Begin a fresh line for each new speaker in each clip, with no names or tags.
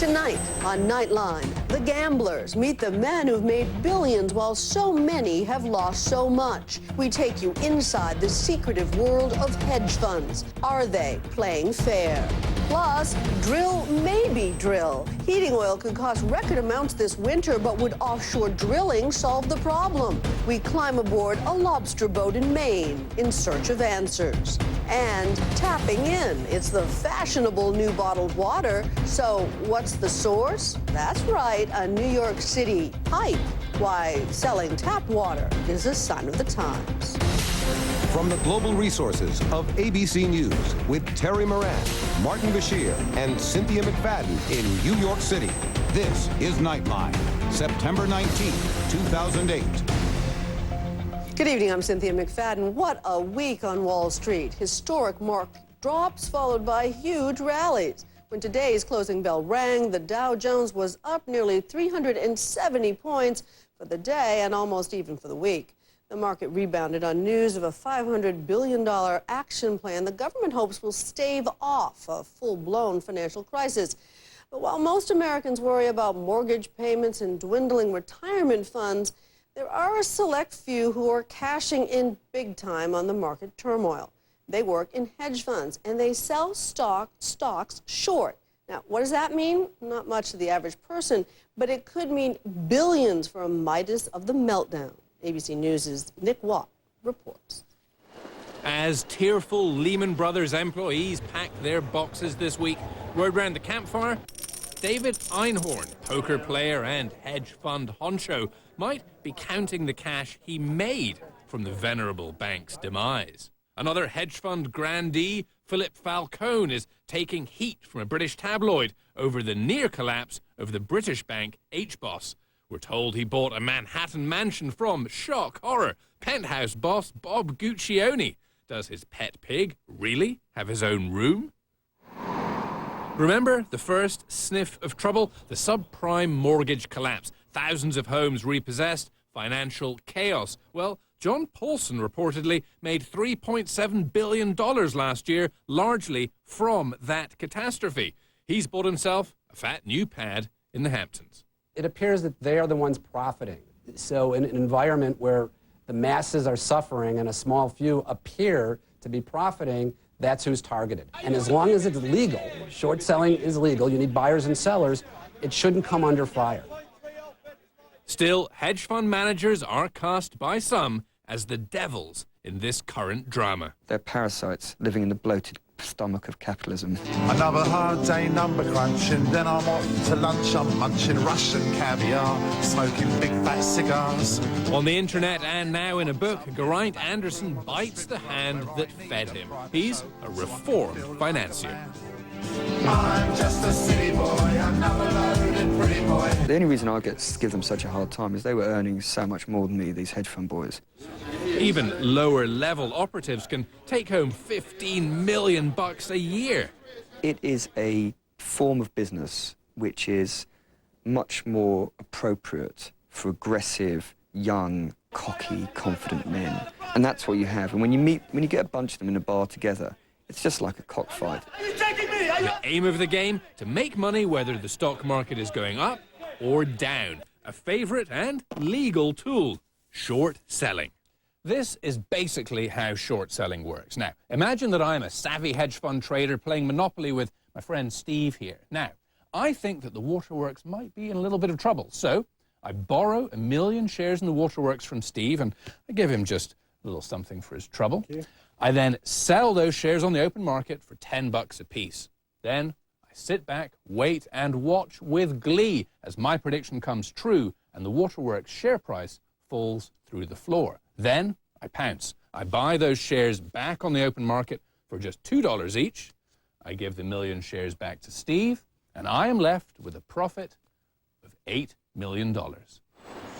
Tonight on Nightline, the gamblers meet the men who've made billions while so many have lost so much. We take you inside the secretive world of hedge funds. Are they playing fair? Plus, drill, maybe drill. Heating oil could cost record amounts this winter, but would offshore drilling solve the problem? We climb aboard a lobster boat in Maine in search of answers. And tapping in, it's the fashionable new bottled water. So what's the source? That's right, a New York City pipe. Why selling tap water is a sign of the times.
From the global resources of ABC News with Terry Moran, Martin Bashir, and Cynthia McFadden in New York City, this is Nightline, September 19, 2008.
Good evening, I'm Cynthia McFadden. What a week on Wall Street. Historic market drops followed by huge rallies. When today's closing bell rang, the Dow Jones was up nearly 370 points for the day and almost even for the week. The market rebounded on news of a $500 billion action plan the government hopes will stave off a full-blown financial crisis. But while most Americans worry about mortgage payments and dwindling retirement funds, there are a select few who are cashing in big time on the market turmoil. They work in hedge funds, and they sell stocks short. Now, what does that mean? Not much to the average person, but it could mean billions for a Midas of the meltdown. ABC News' Nick Watt reports.
As tearful Lehman Brothers employees packed their boxes this week, word round the campfire, David Einhorn, poker player and hedge fund honcho, might be counting the cash he made from the venerable bank's demise. Another hedge fund grandee, Philip Falcone, is taking heat from a British tabloid over the near collapse of the British bank HBOS. We're told he bought a Manhattan mansion from, shock, horror, penthouse boss Bob Guccione. Does his pet pig really have his own room? Remember the first sniff of trouble? The subprime mortgage collapse. Thousands of homes repossessed. Financial chaos. Well, John Paulson reportedly made $3.7 billion last year, largely from that catastrophe. He's bought himself a fat new pad in the Hamptons.
It appears that they are the ones profiting. So in an environment where the masses are suffering and a small few appear to be profiting, that's who's targeted. And as long as it's legal, short selling is legal, you need buyers and sellers, it shouldn't come under fire.
Still, hedge fund managers are cast by some as the devils in this current drama.
They're parasites living in the bloated stomach of capitalism.
Another hard day number crunching, then I'm off to lunch. I'm munching Russian caviar, smoking big fat cigars.
On the internet and now in a book, Geraint Anderson bites the hand that fed him. He's a reformed financier.
I'm just a city boy, another loaded pretty boy.
The only reason I give them such a hard time is they were earning so much more than me, these hedge fund boys.
Even lower-level operatives can take home $15 million a year.
It is a form of business which is much more appropriate for aggressive, young, cocky, confident men. And that's what you have. And when you get a bunch of them in a bar together, it's just like a cockfight.
The aim of the game, to make money whether the stock market is going up or down. A favorite and legal tool, short selling. This is basically how short selling works. Now, imagine that I'm a savvy hedge fund trader playing Monopoly with my friend Steve here. Now, I think that the waterworks might be in a little bit of trouble. So I borrow 1 million shares in the waterworks from Steve and I give him just a little something for his trouble. I then sell those shares on the open market for $10 a piece. Then I sit back, wait, and watch with glee as my prediction comes true and the waterworks share price falls through the floor. Then I pounce. I buy those shares back on the open market for just $2 each. I give the 1 million shares back to Steve, and I am left with a profit of $8 million.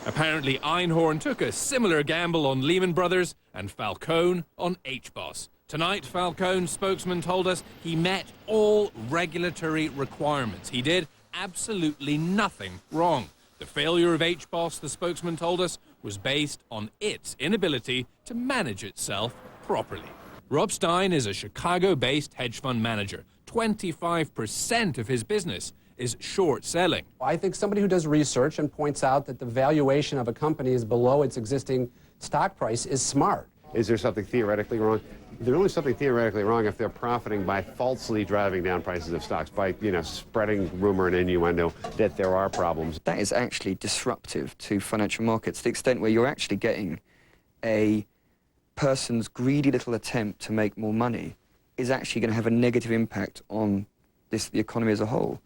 Apparently, Einhorn took a similar gamble on Lehman Brothers and Falcone on HBOS. Tonight, Falcone's spokesman told us he met all regulatory requirements. He did absolutely nothing wrong. The failure of HBOS, the spokesman told us, was based on its inability to manage itself properly. Rob Stein is a Chicago-based hedge fund manager. 25% of his business is short selling.
I think somebody who does research and points out that the valuation of a company is below its existing stock price is smart.
Is there something theoretically wrong? There's only something theoretically wrong if they're profiting by falsely driving down prices of stocks, by, spreading rumor and innuendo that there are problems.
That is actually disruptive to financial markets to the extent where you're actually getting a person's greedy little attempt to make more money is actually going to have a negative impact on the economy as a whole.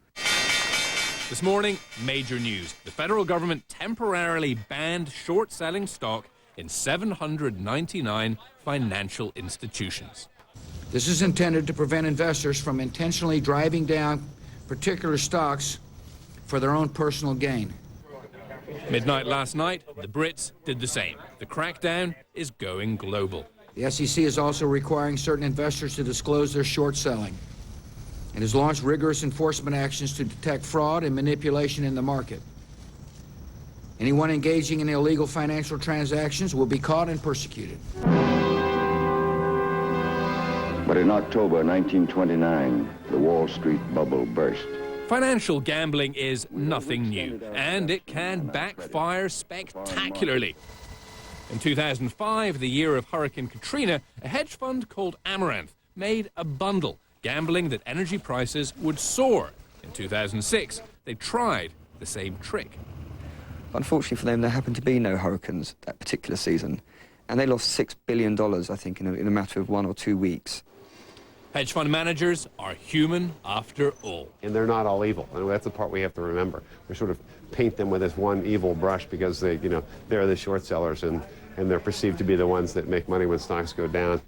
This morning, major news. The federal government temporarily banned short-selling stock in 799 financial institutions.
This is intended to prevent investors from intentionally driving down particular stocks for their own personal gain.
Midnight last night, the Brits did the same. The crackdown is going global.
The SEC is also requiring certain investors to disclose their short selling and has launched rigorous enforcement actions to detect fraud and manipulation in the market. Anyone engaging in illegal financial transactions will be caught and persecuted.
But in October 1929, the Wall Street bubble burst.
Financial gambling is nothing new, and it can backfire spectacularly. In 2005, the year of Hurricane Katrina, a hedge fund called Amaranth made a bundle, gambling that energy prices would soar. In 2006, they tried the same trick.
Unfortunately for them, there happened to be no hurricanes that particular season, and they lost $6 billion, I think, in a matter of 1 or 2 weeks.
Hedge fund managers are human after all.
And they're not all evil, and that's the part we have to remember. We sort of paint them with this one evil brush because they're the short sellers, and they're perceived to be the ones that make money when stocks go down.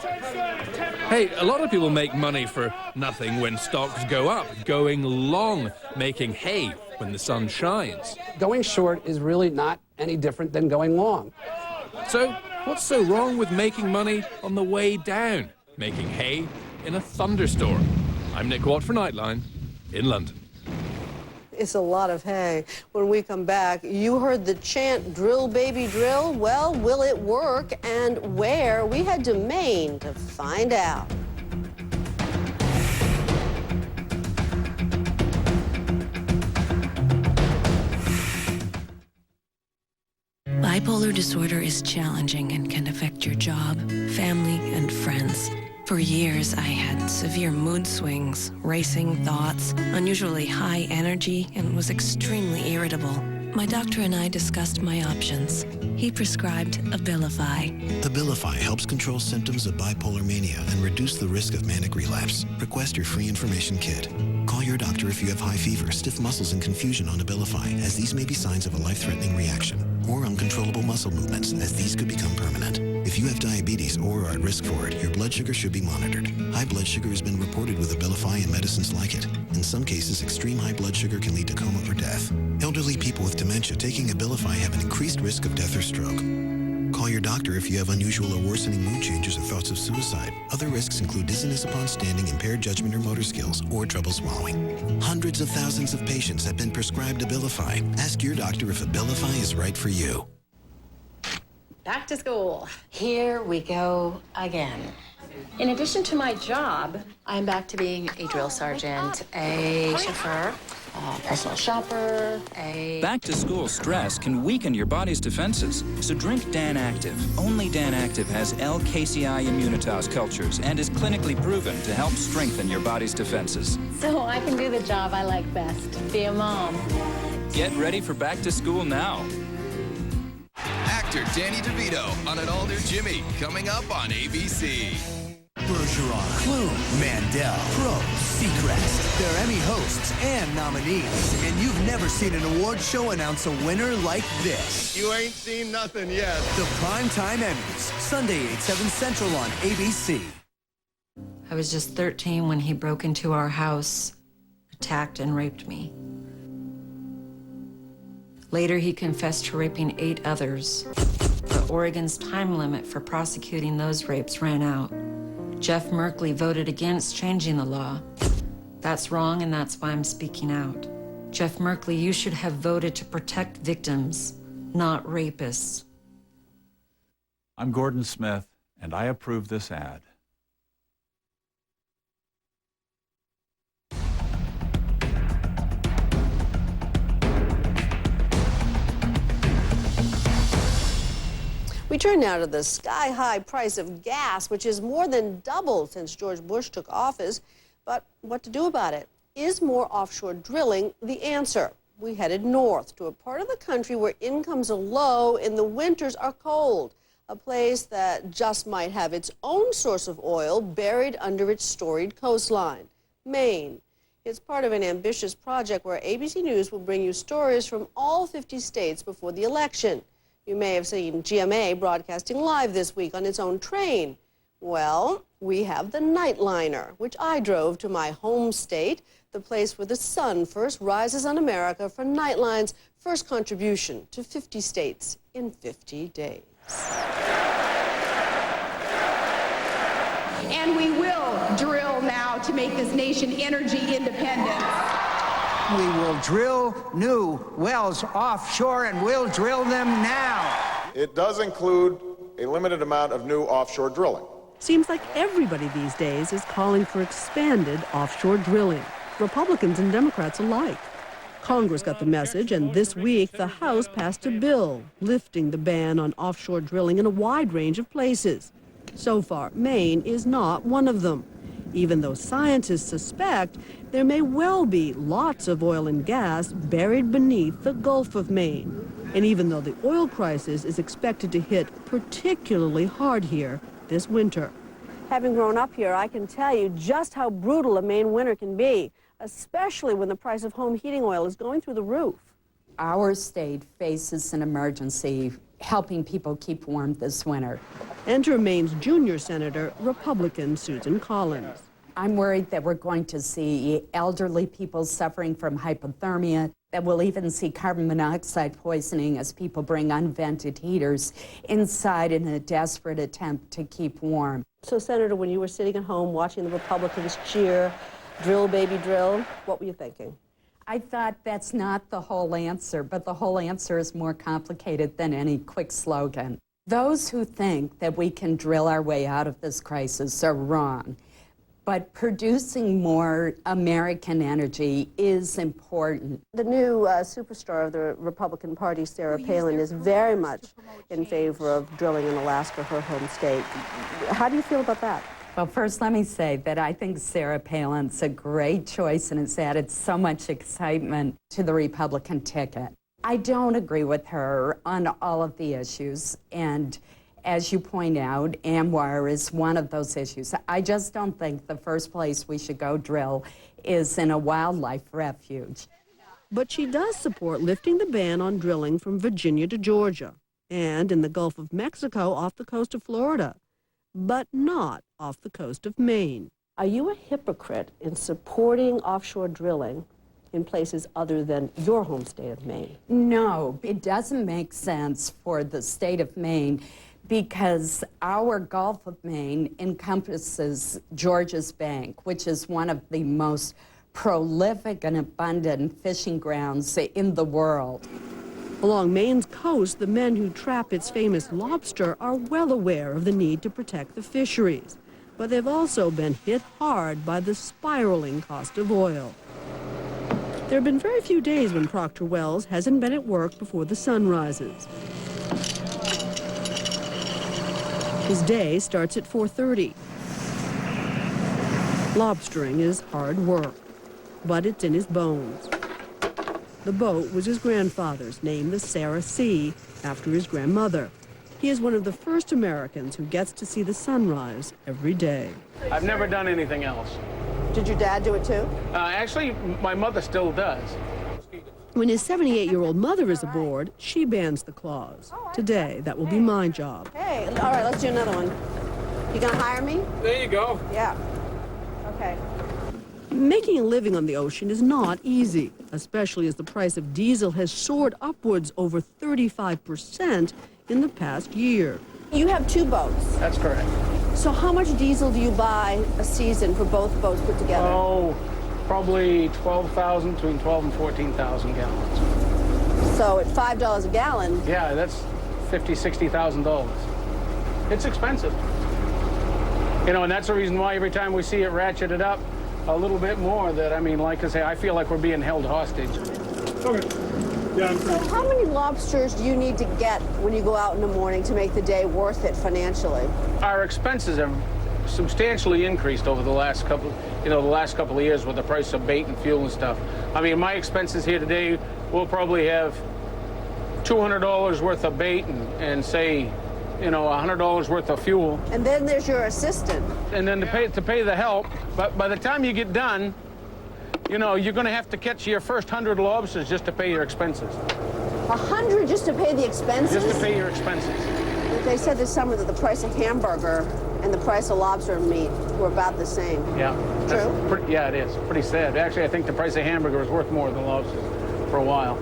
Hey, a lot of people make money for nothing when stocks go up, going long, making hay when the sun shines.
Going short is really not any different than going long.
So, what's so wrong with making money on the way down, making hay in a thunderstorm? I'm Nick Watt for Nightline in London.
It's a lot of hay. When we come back, you heard the chant, drill, baby, drill. Well, will it work, and where? We head to Maine to find out.
Bipolar disorder is challenging and can affect your job, family, and friends. For years, I had severe mood swings, racing thoughts, unusually high energy, and was extremely irritable. My doctor and I discussed my options. He prescribed Abilify.
Abilify helps control symptoms of bipolar mania and reduce the risk of manic relapse. Request your free information kit. Call your doctor if you have high fever, stiff muscles, and confusion on Abilify, as these may be signs of a life-threatening reaction, or uncontrollable muscle movements, as these could become permanent. If you have diabetes or are at risk for it, your blood sugar should be monitored. High blood sugar has been reported with Abilify and medicines like it. In some cases, extreme high blood sugar can lead to coma or death. Elderly people with dementia taking Abilify have an increased risk of death or stroke. Call your doctor if you have unusual or worsening mood changes or thoughts of suicide. Other risks include dizziness upon standing, impaired judgment or motor skills, or trouble swallowing. Hundreds of thousands of patients have been prescribed Abilify. Ask your doctor if Abilify is right for you.
Back to school. Here we go again. In addition to my job, I'm back to being a drill sergeant, a chauffeur, a personal shopper, a...
Back to school stress can weaken your body's defenses. So drink Dan Active. Only Dan Active has L-casein immunitas cultures and is clinically proven to help strengthen your body's defenses.
So I can do the job I like best, be a mom.
Get ready for back to school now.
Actor Danny DeVito on an all-new Jimmy, coming up on ABC.
Bergeron, Plume, Mandel, Pro, Seacrest. They're Emmy hosts and nominees, and you've never seen an award show announce a winner like this.
You ain't seen nothing yet.
The Primetime Emmys, Sunday 8/7 Central on ABC.
I was just 13 when he broke into our house, attacked and raped me. Later, he confessed to raping 8 others. But Oregon's time limit for prosecuting those rapes ran out. Jeff Merkley voted against changing the law. That's wrong, and that's why I'm speaking out. Jeff Merkley, you should have voted to protect victims, not rapists.
I'm Gordon Smith, and I approve this ad.
Turn now to the sky-high price of gas, which has more than doubled since George Bush took office. But what to do about it? Is more offshore drilling the answer? We headed north to a part of the country where incomes are low and the winters are cold. A place that just might have its own source of oil buried under its storied coastline, Maine. It's part of an ambitious project where ABC News will bring you stories from all 50 states before the election. You may have seen GMA broadcasting live this week on its own train. Well, we have the Nightliner, which I drove to my home state, the place where the sun first rises on America for Nightline's first contribution to 50 states in 50 days.
And we will drill now to make this nation energy independent.
We will drill new wells offshore, and we'll drill them now.
It does include a limited amount of new offshore drilling.
Seems like everybody these days is calling for expanded offshore drilling, Republicans and Democrats alike. Congress got the message, and this week the House passed a bill lifting the ban on offshore drilling in a wide range of places. So far, Maine is not one of them, even though scientists suspect there may well be lots of oil and gas buried beneath the Gulf of Maine. And even though the oil crisis is expected to hit particularly hard here this winter. Having grown up here, I can tell you just how brutal a Maine winter can be, especially when the price of home heating oil is going through the roof.
Our state faces an emergency helping people keep warm this winter.
Enter Maine's junior senator, Republican Susan Collins.
I'm worried that we're going to see elderly people suffering from hypothermia, that we'll even see carbon monoxide poisoning as people bring unvented heaters inside in a desperate attempt to keep warm.
So, Senator, when you were sitting at home watching the Republicans cheer, drill, baby, drill, what were you thinking?
I thought that's not the whole answer, but the whole answer is more complicated than any quick slogan. Those who think that we can drill our way out of this crisis are wrong. But producing more American energy is important.
The new superstar of the Republican Party, Sarah Palin, is very much in favor of drilling in Alaska, her home state. How do you feel about that?
Well, first let me say that I think Sarah Palin's a great choice and has added so much excitement to the Republican ticket. I don't agree with her on all of the issues, and as you point out, AMWR is one of those issues. I just don't think the first place we should go drill is in a wildlife refuge.
But she does support lifting the ban on drilling from Virginia to Georgia and in the Gulf of Mexico off the coast of Florida, but not off the coast of Maine. Are you a hypocrite in supporting offshore drilling in places other than your home state of Maine?
No, it doesn't make sense for the state of Maine because our Gulf of Maine encompasses Georges Bank, which is one of the most prolific and abundant fishing grounds in the world.
Along Maine's coast, the men who trap its famous lobster are well aware of the need to protect the fisheries, but they've also been hit hard by the spiraling cost of oil. There have been very few days when Procter Wells hasn't been at work before the sun rises. His day starts at 4:30. Lobstering is hard work, but it's in his bones. The boat was his grandfather's, named the Sarah C, after his grandmother. He is one of the first Americans who gets to see the sunrise every day.
I've never done anything else.
Did your dad do it too?
Actually, my mother still does.
When his 78-year-old mother is aboard, she bans the claws. Today, that will be my job. Hey, all right, let's do another one. You gonna hire me?
There you go.
Yeah. Okay. Making a living on the ocean is not easy, especially as the price of diesel has soared upwards over 35% in the past year. You have two boats.
That's correct.
So how much diesel do you buy a season for both boats put together?
Oh, probably 12,000, between 12 and 14,000 gallons.
So at $5 a gallon.
Yeah, that's $50,000, $60,000. It's expensive. You know, and that's the reason why every time we see it ratcheted up a little bit more, that, I mean, like I say, I feel like we're being held hostage. Okay.
So how many lobsters do you need to get when you go out in the morning to make the day worth it financially?
Our expenses have substantially increased over the last couple of years with the price of bait and fuel and stuff. I mean, my expenses here today, we'll probably have $200 worth of bait and say, $100 worth of fuel.
And then there's your assistant.
And then to pay the help. But by the time you get done, you're going to have to catch your first 100 lobsters just to pay your expenses.
100 just to pay the expenses?
Just to pay your expenses.
They said this summer that the price of hamburger and the price of lobster meat were about the same.
Yeah.
True?
Yeah, it is. Pretty sad. Actually, I think the price of hamburger is worth more than lobster for a while.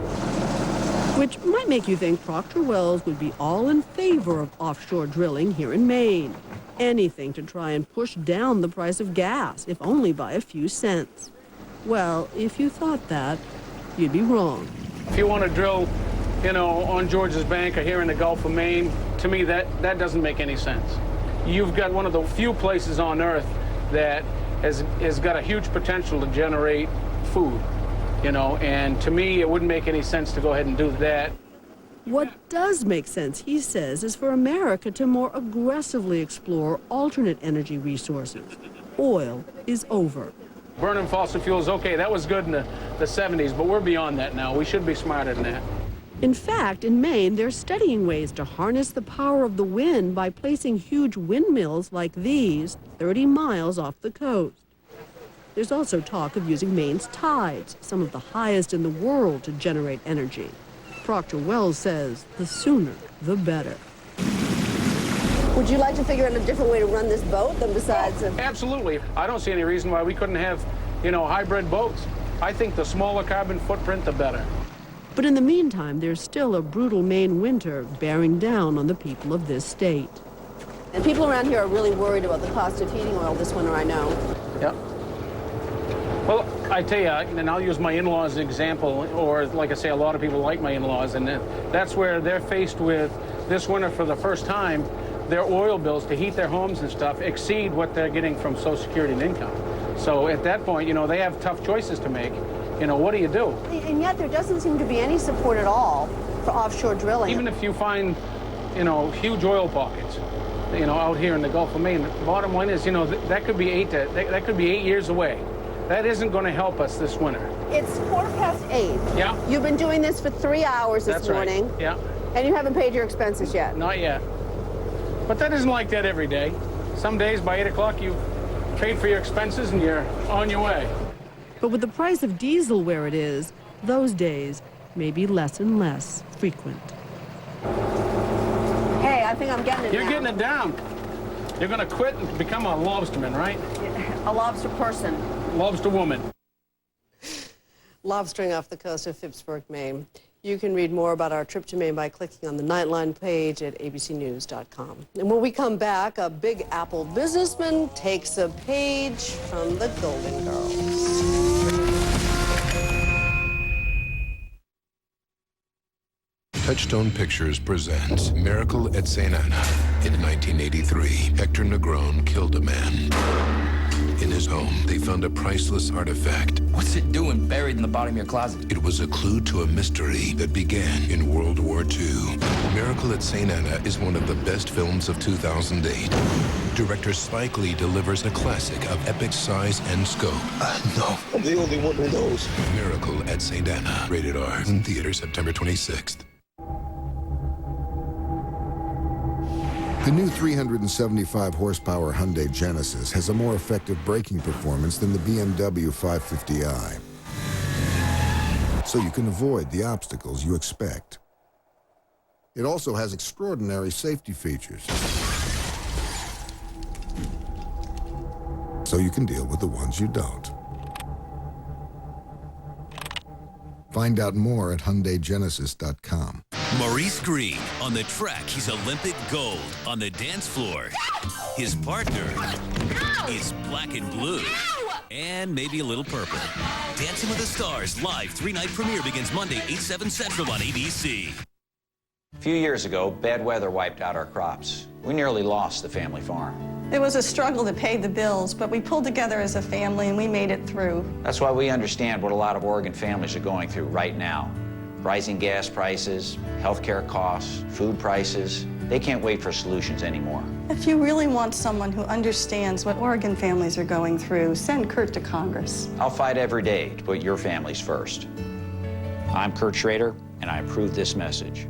Which might make you think Procter Wells would be all in favor of offshore drilling here in Maine. Anything to try and push down the price of gas, if only by a few cents. Well, if you thought that, you'd be wrong.
If you want to drill, on George's Bank or here in the Gulf of Maine, to me that doesn't make any sense. You've got one of the few places on Earth that has got a huge potential to generate food, and to me it wouldn't make any sense to go ahead and do that.
What does make sense, he says, is for America to more aggressively explore alternate energy resources. Oil is over.
Burning fossil fuels, okay, that was good in the 70s, but we're beyond that now. We should be smarter than that.
In fact, in Maine, they're studying ways to harness the power of the wind by placing huge windmills like these 30 miles off the coast. There's also talk of using Maine's tides, some of the highest in the world, to generate energy. Procter Wells says the sooner, the better. Would you like to figure out a different way to run this boat than besides...
Absolutely. I don't see any reason why we couldn't have, hybrid boats. I think the smaller carbon footprint, the better.
But in the meantime, there's still a brutal Maine winter bearing down on the people of this state. And people around here are really worried about the cost of heating oil this winter, I know.
Yeah. Well, I tell you, and I'll use my in-laws as an example, or like I say, a lot of people like my in-laws, and that's where they're faced with this winter for the first time. Their oil bills to heat their homes and stuff exceed what they're getting from Social Security and income. So at that point, they have tough choices to make. What do you do?
And yet there doesn't seem to be any support at all for offshore drilling.
Even if you find, huge oil pockets, out here in the Gulf of Maine, the bottom line is, that could be 8 years away. That isn't going to help us this winter.
It's 8:15.
Yeah.
You've been doing this for 3 hours this morning.
Right. Yeah.
And you haven't paid your expenses yet.
Not yet. But that isn't like that every day. Some days by 8 o'clock you've paid for your expenses and you're on your way.
But with the price of diesel where it is, those days may be less and less frequent. Hey, I think I'm getting it
You're
now.
getting it down. You're going to quit and become a lobsterman, right?
A lobster person.
Lobster woman.
Lobstering off the coast of Phippsburg, Maine. You can read more about our trip to Maine by clicking on the Nightline page at abcnews.com. And when we come back, a Big Apple businessman takes a page from the Golden Girls.
Touchstone Pictures presents Miracle at St. Anna. In 1983, Hector Negron killed a man. In his home, they found a priceless artifact.
What's it doing buried in the bottom of your closet?
It was a clue to a mystery that began in World War II. Miracle at St. Anna is one of the best films of 2008. Director Spike Lee delivers a classic of epic size and scope.
No, I'm the only one who knows.
Miracle at St. Anna. Rated R. In theaters September 26th.
The new 375 horsepower Hyundai Genesis has a more effective braking performance than the BMW 550i. So you can avoid the obstacles you expect. It also has extraordinary safety features. So you can deal with the ones you don't. Find out more at HyundaiGenesis.com.
Maurice Green. On the track, he's Olympic gold. On the dance floor, his partner is black and blue. And maybe a little purple. Dancing with the Stars live 3-night premiere begins Monday, 8/7 Central on ABC.
A few years ago, bad weather wiped out our crops. We nearly lost the family farm.
It was a struggle to pay the bills, but we pulled together as a family and we made it through.
That's why we understand what a lot of Oregon families are going through right now. Rising gas prices, healthcare costs, food prices, they can't wait for solutions anymore.
If you really want someone who understands what Oregon families are going through, send Kurt to Congress.
I'll fight every day to put your families first. I'm Kurt Schrader, and I approve this message.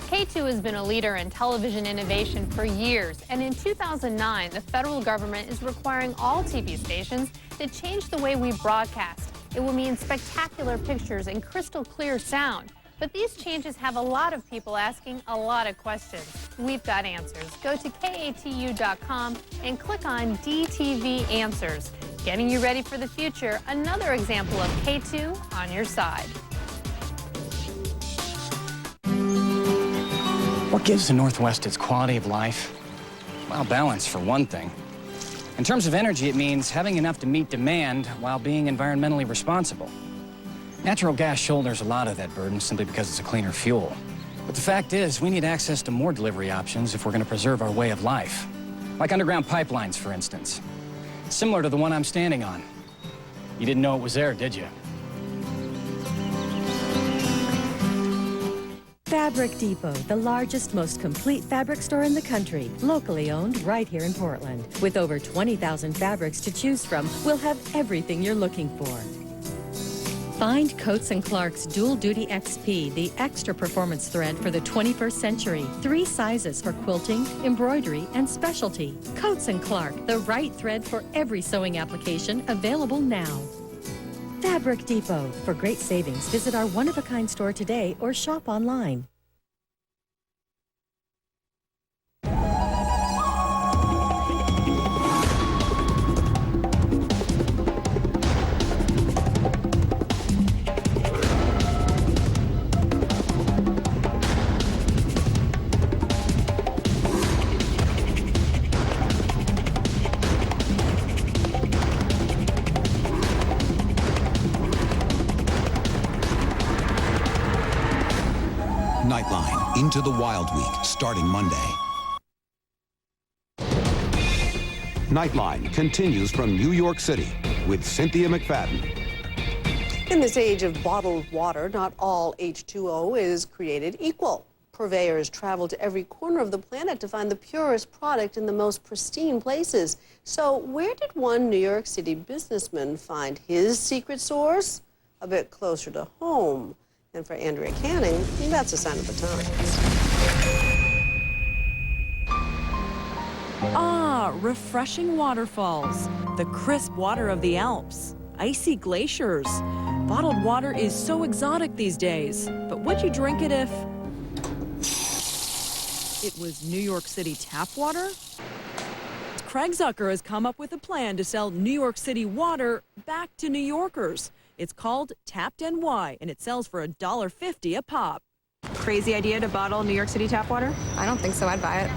K2 has been a leader in television innovation for years, and in 2009, the federal government is requiring all TV stations to change the way we broadcast. It will mean spectacular pictures and crystal clear sound. But these changes have a lot of people asking a lot of questions. We've got answers. Go to KATU.com and click on DTV Answers. Getting you ready for the future, another example of K2 on your side.
What gives the Northwest its quality of life? Well, balance, for one thing. In terms of energy, it means having enough to meet demand while being environmentally responsible. Natural gas shoulders a lot of that burden simply because it's a cleaner fuel. But the fact is, we need access to more delivery options if we're going to preserve our way of life. Like underground pipelines, for instance. Similar to the one I'm standing on. You didn't know it was there, did you?
Fabric Depot, the largest, most complete fabric store in the country, locally owned right here in Portland. With over 20,000 fabrics to choose from, we'll have everything you're looking for. Find Coats & Clark's Dual Duty XP, the extra performance thread for the 21st century. 3 sizes for quilting, embroidery, and specialty. Coats & Clark, the right thread for every sewing application, available now. Fabric Depot. For great savings, visit our one-of-a-kind store today or shop online.
Nightline, Into the Wild Week, starting Monday.
Nightline continues from New York City with Cynthia McFadden.
In this age of bottled water, not all H2O is created equal. Purveyors travel to every corner of the planet to find the purest product in the most pristine places. So where did one New York City businessman find his secret source? A bit closer to home. And for Andrea Canning, that's a sign of the times.
Ah, refreshing waterfalls, the crisp water of the Alps, icy glaciers. Bottled water is so exotic these days, but would you drink it if it was New York City tap water? Craig Zucker has come up with a plan to sell New York City water back to New Yorkers. It's called Tapped NY, and it sells for $1.50 a pop.
Crazy idea to bottle New York City tap water?
I don't think so. I'd buy it.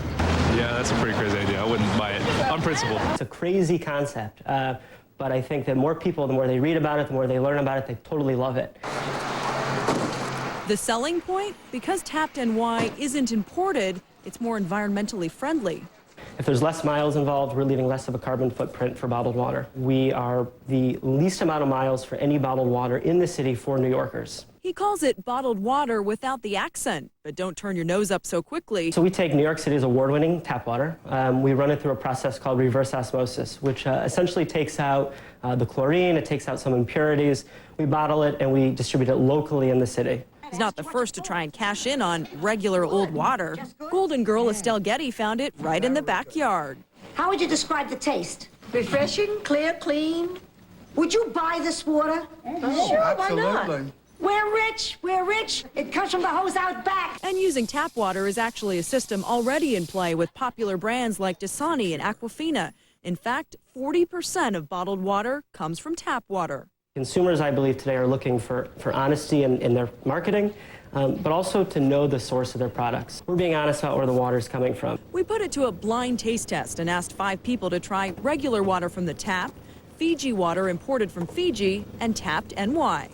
Yeah, that's a pretty crazy idea. I wouldn't buy it on principle.
It's a crazy concept, but I think that more people, the more they read about it, the more they learn about it, they totally love it.
The selling point? Because Tapped NY isn't imported, it's more environmentally friendly.
If there's less miles involved, we're leaving less of a carbon footprint for bottled water. We are the least amount of miles for any bottled water in the city for New Yorkers.
He calls it bottled water without the accent, but don't turn your nose up so quickly.
So we take New York City's award-winning tap water. We run it through a process called reverse osmosis, which essentially takes out the chlorine, it takes out some impurities. We bottle it and we distribute it locally in the city.
He's not the first to try and cash in on regular old water. Golden Girl Estelle Getty found it right in the backyard.
How would you describe the taste? Refreshing, clear, clean. Would you buy this water? Sure, why not? We're rich, we're rich. It comes from the hose out back.
And using tap water is actually a system already in play with popular brands like Dasani and Aquafina. In fact, 40% of bottled water comes from tap water.
Consumers, I believe, today are looking for honesty in their marketing, but also to know the source of their products. We're being honest about where the water is coming from.
We put it to a blind taste test and asked 5 people to try regular water from the tap, Fiji water imported from Fiji, and Tapped NY.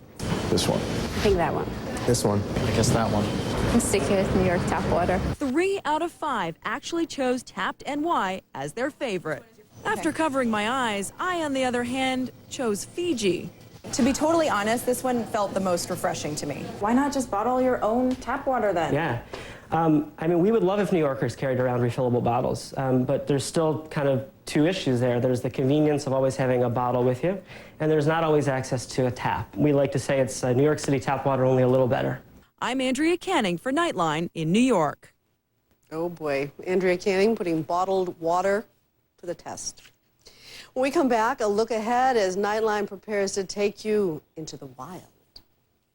This one.
I think that one.
This one. I guess that one.
I'm sticking with New York tap water.
3 out of 5 actually chose Tapped NY as their favorite. After covering my eyes, I, on the other hand, chose Fiji.
To be totally honest, this one felt the most refreshing to me. Why not just bottle your own tap water then?
Yeah. I mean, we would love if New Yorkers carried around refillable bottles, but there's still kind of two issues there. There's the convenience of always having a bottle with you, and there's not always access to a tap. We like to say it's New York City tap water, only a little better.
I'm Andrea Canning for Nightline in New York.
Oh boy, Andrea Canning putting bottled water to the test. When we come back, a look ahead as Nightline prepares to take you into the wild.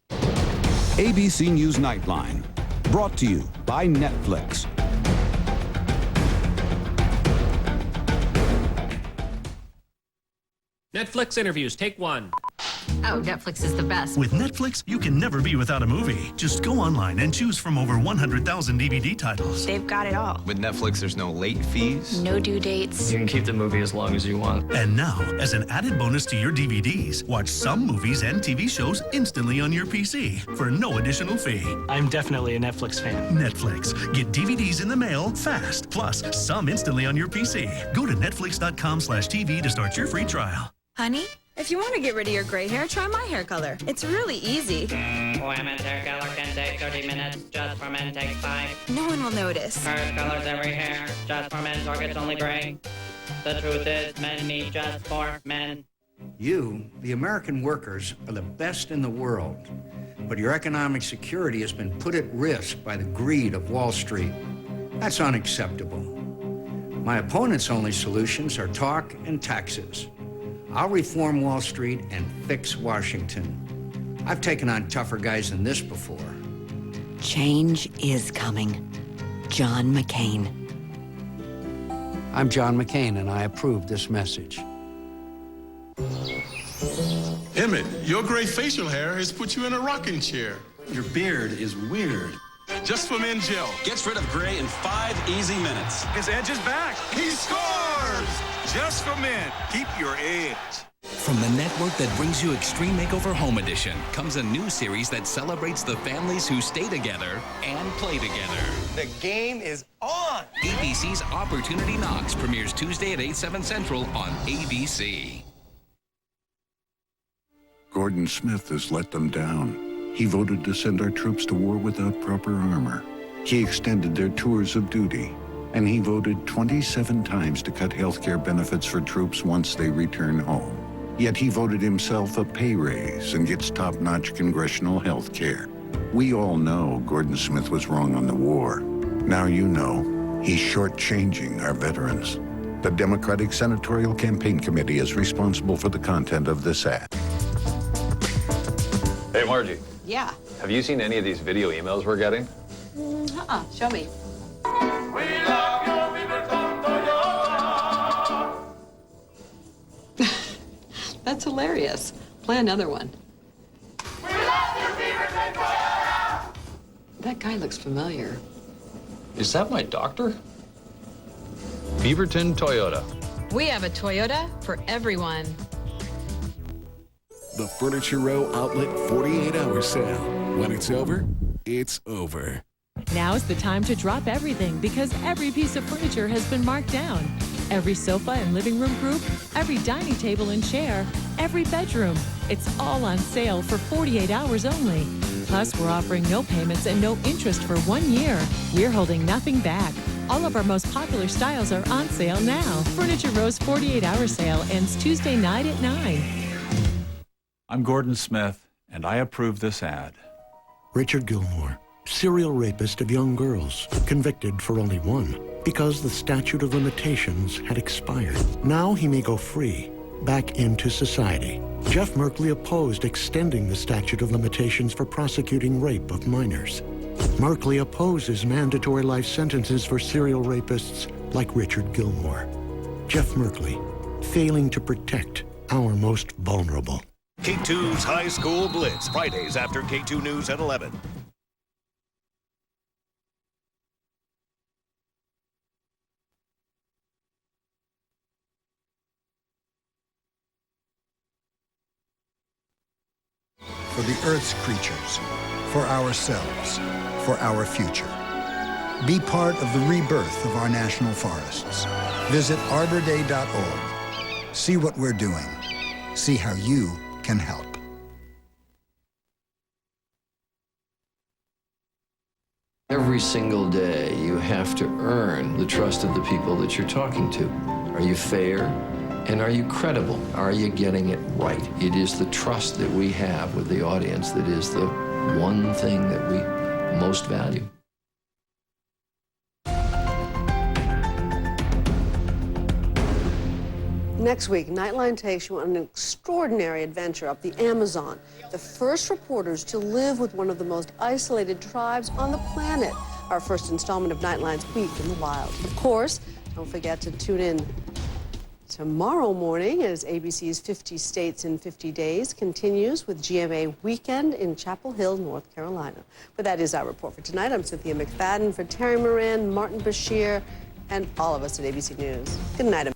ABC News Nightline, brought to you by Netflix.
Netflix interviews, take one.
Oh, Netflix is the best.
With Netflix, you can never be without a movie. Just go online and choose from over 100,000 DVD titles.
They've got it all.
With Netflix, there's no late fees.
No due dates.
You can keep the movie as long as you want.
And now, as an added bonus to your DVDs, watch some movies and TV shows instantly on your PC for no additional fee.
I'm definitely a Netflix fan.
Netflix. Get DVDs in the mail fast. Plus, some instantly on your PC. Go to netflix.com/TV to start your free trial.
Honey, if you want to get rid of your gray hair, try my hair color. It's really easy.
Women's hair color can take 30 minutes, just for men takes 5.
No one will notice.
First colors every hair, just for men, or gets only gray. The truth is, men need just for men.
You, the American workers, are the best in the world. But your economic security has been put at risk by the greed of Wall Street. That's unacceptable. My opponent's only solutions are talk and taxes. I'll reform Wall Street and fix Washington. I've taken on tougher guys than this before.
Change is coming. John McCain.
I'm John McCain, and I approve this message.
Emmett, your gray facial hair has put you in a rocking chair.
Your beard is weird.
Just for Men gel.
Gets rid of gray in 5 easy minutes.
His edge is back. He scores! Just for Men. Keep your edge.
From the network that brings you Extreme Makeover Home Edition comes a new series that celebrates the families who stay together and play together.
The game is on!
ABC's Opportunity Knocks premieres Tuesday at 8/7 Central on ABC.
Gordon Smith has let them down. He voted to send our troops to war without proper armor. He extended their tours of duty. And he voted 27 times to cut health care benefits for troops once they return home. Yet he voted himself a pay raise and gets top-notch congressional health care. We all know Gordon Smith was wrong on the war. Now you know he's shortchanging our veterans. The Democratic Senatorial Campaign Committee is responsible for the content of this ad.
Hey, Margie.
Yeah.
Have you seen any of these video emails we're getting?
Show me. That's hilarious. Play another one. That guy looks familiar.
Is that my doctor? Beaverton Toyota.
We have a Toyota for everyone.
The Furniture Row Outlet 48-hour sale. When it's over, it's over.
Now's the time to drop everything because every piece of furniture has been marked down. Every sofa and living room group, every dining table and chair, every bedroom. It's all on sale for 48 hours only. Plus, we're offering no payments and no interest for 1 year. We're holding nothing back. All of our most popular styles are on sale now. Furniture Row's 48-hour sale ends Tuesday night at 9.
I'm Gordon Smith, and I approve this ad.
Richard Gilmore, serial rapist of young girls, convicted for only one because the statute of limitations had expired. Now he may go free, back into society. Jeff Merkley opposed extending the statute of limitations for prosecuting rape of minors. Merkley opposes mandatory life sentences for serial rapists like Richard Gilmore. Jeff Merkley, failing to protect our most vulnerable.
K2's High School Blitz, Fridays after K2 News at 11.
For the Earth's creatures, for ourselves, for our future. Be part of the rebirth of our national forests. Visit arborday.org. See what we're doing. See how you can help.
every single day, you have to earn the trust of the people that you're talking to. Are you fair? And are you credible? Are you getting it right? It is the trust that we have with the audience that is the one thing that we most value.
Next week, Nightline takes you on an extraordinary adventure up the Amazon. The first reporters to live with one of the most isolated tribes on the planet. Our first installment of Nightline's Week in the Wild. Of course, don't forget to tune in tomorrow morning as ABC's 50 States in 50 Days continues with GMA Weekend in Chapel Hill, North Carolina. But that is our report for tonight. I'm Cynthia McFadden for Terry Moran, Martin Bashir, and all of us at ABC News. Good night.